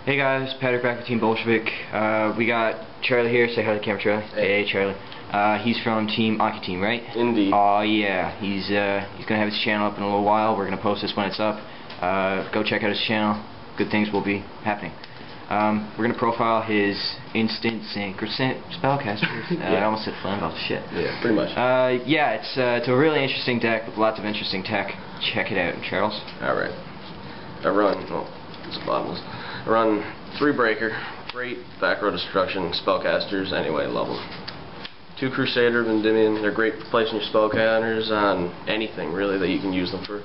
Hey guys, Patrick back with Team Bolshevik. We got Charlie here. Say hi to the camera, Charlie. Hey Charlie. He's from Team Ocuteam, right? Indeed. Oh yeah. He's gonna have his channel up in a little while. We're gonna post this when it's up. Go check out his channel. Good things will be happening. We're gonna profile his instant Synchro Spellcasters. Yeah. I almost said Flamvel. Shit. Yeah, pretty much. Yeah, it's a really interesting deck with lots of interesting tech. Check it out, Charles. All right. I run. Oh, it's a bottomless. I run 3-breaker, great back row destruction spellcasters. Anyway, love them. 2 Crusader of Endymion. They're great for placing your spell counters on anything really that you can use them for.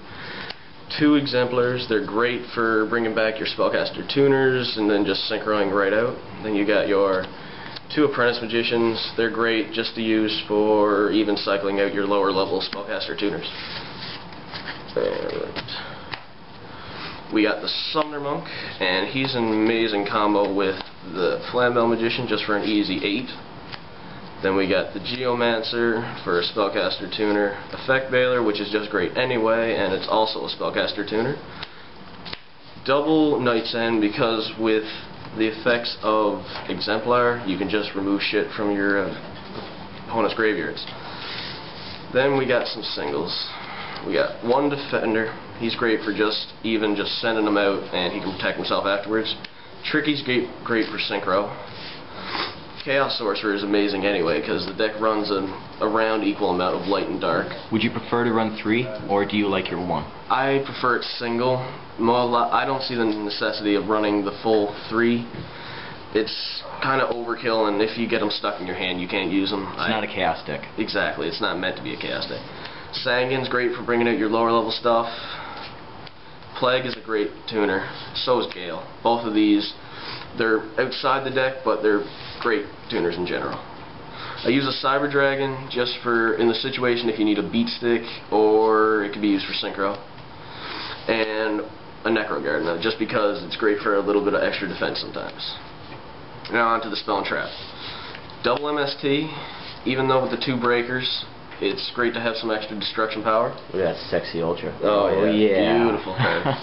2 Exemplars. They're great for bringing back your spellcaster tuners and then just synchroing right out. Then you got your 2 Apprentice Magicians. They're great just to use for even cycling out your lower level spellcaster tuners. And we got the Summoner Monk, and he's an amazing combo with the Flamvel Magician just for an easy 8. Then we got the Geomancer for a spellcaster tuner, Effect Veiler, which is just great anyway, and it's also a spellcaster tuner. Double Knight's End, because with the effects of Exemplar, you can just remove shit from your opponent's graveyards. Then we got some singles. We got 1 Defender. He's great for just sending him out, and he can protect himself afterwards. Tricky's great for synchro. Chaos Sorcerer is amazing anyway, because the deck runs around equal amount of light and dark. Would you prefer to run 3, or do you like your 1? I prefer it single. I don't see the necessity of running the full 3. It's kind of overkill, and if you get them stuck in your hand, you can't use them. It's not a chaos deck. Exactly, it's not meant to be a chaos deck. Sanguine's great for bringing out your lower level stuff. Plague is a great tuner. So is Gale. Both of these, they're outside the deck, but they're great tuners in general. I use a Cyber Dragon just for in the situation if you need a beat stick, or it could be used for synchro. And a Necro Guard, just because it's great for a little bit of extra defense sometimes. Now on to the Spell and Trap. Double MST, even though with the 2 breakers, it's great to have some extra destruction power. Look at that sexy ultra. Oh yeah. Beautiful. Yeah.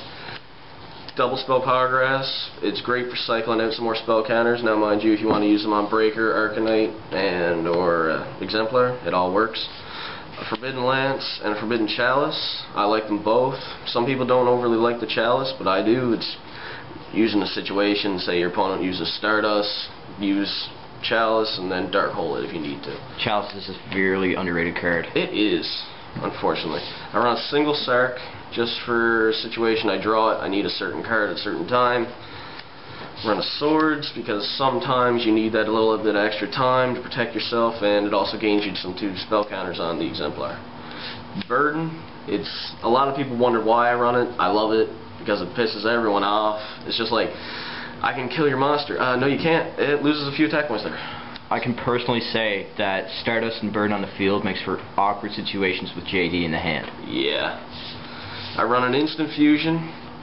Double Spell Power Grass. It's great for cycling out some more spell counters. Now mind you, if you want to use them on Breaker, Arcanite, and or Exemplar, it all works. A Forbidden Lance and a Forbidden Chalice. I like them both. Some people don't overly like the Chalice, but I do. It's using a situation, say your opponent uses Stardust, use Chalice, and then Dark Hole it if you need to. Chalice is a severely underrated card. It is, unfortunately. I run a single Sark just for a situation I draw it. I need a certain card at a certain time. Run a Swords because sometimes you need that little bit of extra time to protect yourself, and it also gains you some 2 spell counters on the Exemplar. Burden. It's a lot of people wonder why I run it. I love it because it pisses everyone off. It's just like, I can kill your monster. No, you can't. It loses a few attack points there. I can personally say that Stardust and Burn on the field makes for awkward situations with JD in the hand. Yeah. I run an Instant Fusion.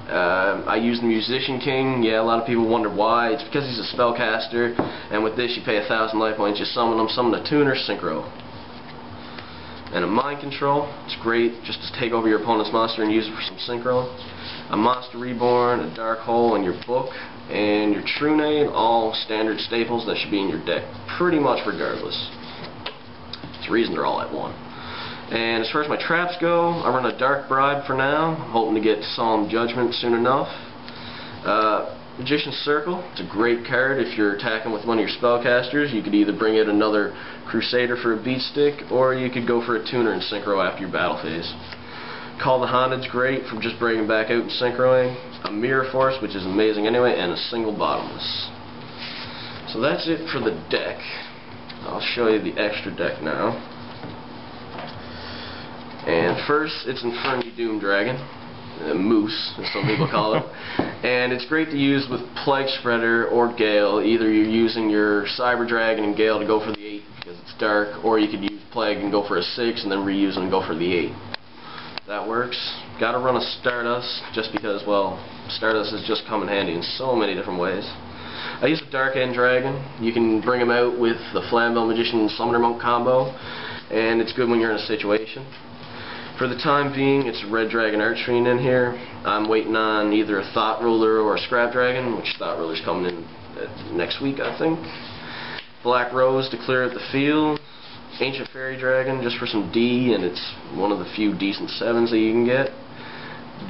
I use the Musician King. Yeah, a lot of people wonder why. It's because he's a spellcaster, and with this you pay 1,000 life points. You summon him, summon a tuner, synchro. And a Mind Control. It's great just to take over your opponent's monster and use it for some synchro. A Monster Reborn, a Dark Hole, and your book, and your True Name, all standard staples that should be in your deck pretty much regardless. It's the reason they're all at 1. And as far as my traps go, I run a Dark Bribe for now. I'm hoping to get Solemn Judgment soon enough. Magician's Circle. It's a great card if you're attacking with one of your spellcasters. You could either bring out another Crusader for a beat stick, or you could go for a tuner and synchro after your battle phase. Call the Haunted's great for just breaking back out and synchroing. A Mirror Force, which is amazing anyway, and a single Bottomless. So that's it for the deck. I'll show you the extra deck now. And first, it's Inferni Doom Dragon. Moose, as some people call it. And it's great to use with Plague Spreader or Gale. Either you're using your Cyber Dragon and Gale to go for the 8 because it's dark, or you could use Plague and go for a 6 and then reuse and go for the 8. That works. Gotta run a Stardust just because, well, Stardust has just come in handy in so many different ways. I use a Dark End Dragon. You can bring him out with the Flamvel Magician and Summoner Monk combo, and it's good when you're in a situation. For the time being, it's Red Dragon Archfiend in here. I'm waiting on either a Thought Ruler or a Scrap Dragon, which Thought Ruler's coming in next week, I think. Black Rose to clear out the field. Ancient Fairy Dragon just for some D, and it's one of the few decent 7s that you can get.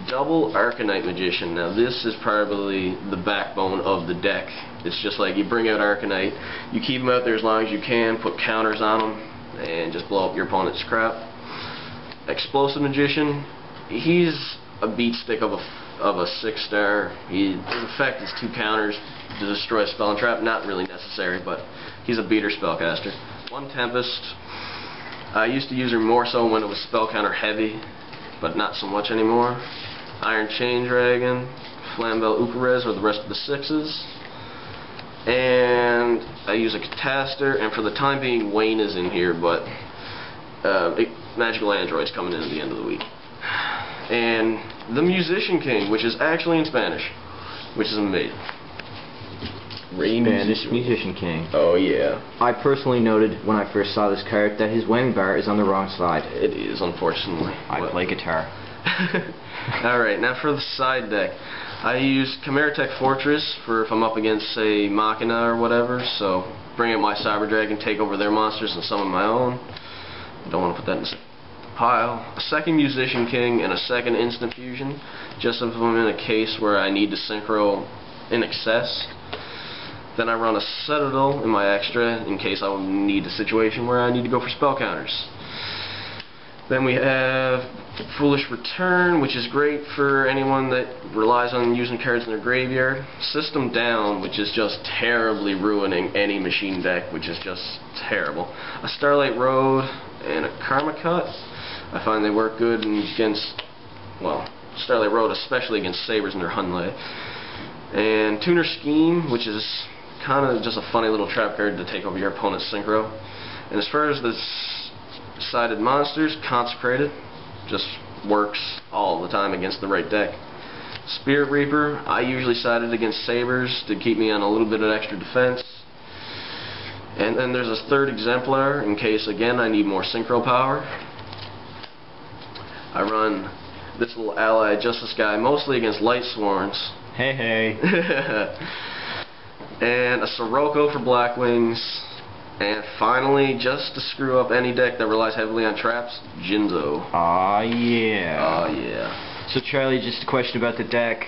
Double Arcanite Magician. Now this is probably the backbone of the deck. It's just like you bring out Arcanite, you keep them out there as long as you can, put counters on them, and just blow up your opponent's crap. Explosive Magician, he's a beat stick of a 6-star. His effect is 2 counters to destroy a spell and trap. Not really necessary, but he's a beater spellcaster. 1 Tempest. I used to use her more so when it was spell counter heavy, but not so much anymore. Iron Chain Dragon, Flamel Uperez are the rest of the 6s. And I use a Cataster, and for the time being Wayne is in here, but Magical Android's coming in at the end of the week. And the Musician King, which is actually in Spanish, which is amazing. Spanish Musician King. Oh yeah. I personally noted when I first saw this card that his whammy bar is on the wrong side. It is, unfortunately. I play guitar. Alright, now for the side deck. I use Chimeratech Fortress for if I'm up against, say, Machina or whatever, so bring out my Cyber Dragon, take over their monsters and some of my own. Don't want to put that in the pile. A second Musician King and a second Instant Fusion, just if I'm in a case where I need to synchro in excess. Then I run a Citadel in my extra in case I need a situation where I need to go for spell counters. Then we have Foolish Return, which is great for anyone that relies on using cards in their graveyard. System Down, which is just terribly ruining any machine deck, which is just terrible. A Starlight Road and a Karma Cut. I find they work good against, well, Starlight Road especially against Sabres and their Hunley. And Tuner Scheme, which is kind of just a funny little trap card to take over your opponent's synchro. And as far as the sided monsters, Consecrated just works all the time against the right deck. Spirit Reaper, I usually side it against Sabres to keep me on a little bit of extra defense. And then there's a third Exemplar in case, again, I need more synchro power. I run this little Allied Justice guy mostly against Light Sworns. Hey, hey. And a Sirocco for Blackwings. And finally, just to screw up any deck that relies heavily on traps, Jinzo. Aw, yeah. Oh yeah. So Charlie, just a question about the deck.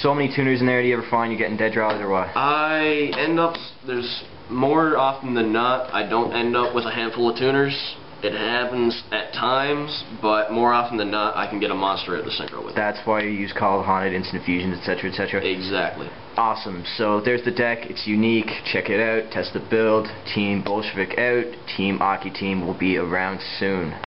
So many tuners in there, do you ever find you're getting dead draws or what? I end up, there's more often than not, I don't end up with a handful of tuners. It happens at times, but more often than not, I can get a monster at the synchro with it. That's why you use Call of Haunted, Instant Fusions, etc., etc. Exactly. Awesome. So there's the deck. It's unique. Check it out. Test the build. Team Bolshevik out. Team Ocuteam will be around soon.